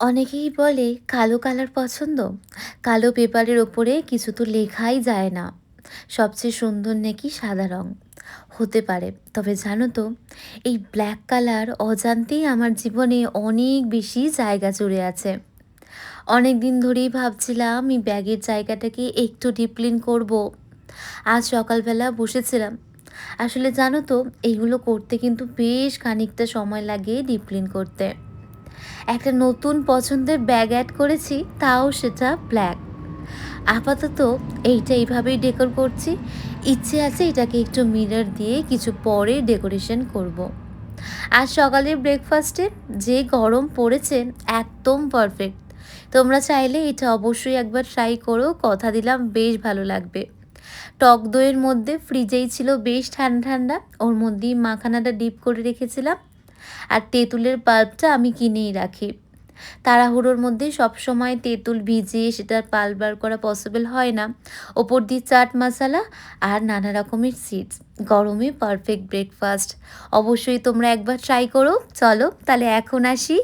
অনেকেই বলে কালো কালার পছন্দ। কালো পেপারের ওপরে কিছু তো লেখাই যায় না। সবচেয়ে সুন্দর নাকি সাদা রং। হতে পারে, তবে জানো তো, এই ব্ল্যাক কালার অজান্তেই আমার জীবনে অনেক বেশি জায়গা জুড়ে আছে। অনেক দিন ধরেই ভাবছিলাম এই ব্যাগের জায়গাটাকে একটু ডিপ্লিন করব। আজ সকালবেলা বসেছিলাম। আসলে জানো তো, এইগুলো করতে কিন্তু বেশ খানিকটা সময় লাগে ডিপ্লিন করতে। একটা নতুন পছন্দের ব্যাগ অ্যাড করেছি, তাও সেটা ব্ল্যাক। আপাতত এইটা এইভাবেই ডেকোর করছি। ইচ্ছে আছে এটাকে একটু মিরর দিয়ে কিছু পরে ডেকোরেশন করব। আজ সকালের ব্রেকফাস্টে যে গরম পড়েছে, একদম পারফেক্ট। তোমরা চাইলে এটা অবশ্যই একবার ট্রাই করো, কথা দিলাম বেশ ভালো লাগবে। টক দইয়ের মধ্যে ফ্রিজেই ছিল বেশ ঠান্ডা ঠান্ডা, ওর মধ্যেই মাখানাটা ডিপ করে রেখেছিলাম। আর তেঁতুলের পাল্পটা আমি কিনেই রাখি। তাড়াহুড়োর মধ্যে সবসময় তেঁতুল ভিজিয়ে সেটার পাল্প বার করা পসিবল হয় না। ওপর দিয়ে চাট মশলা আর নানা রকমের সিডস। গরমে পারফেক্ট ব্রেকফাস্ট। অবশ্যই তোমরা একবার ট্রাই করো। চলো তাহলে এখন আসি।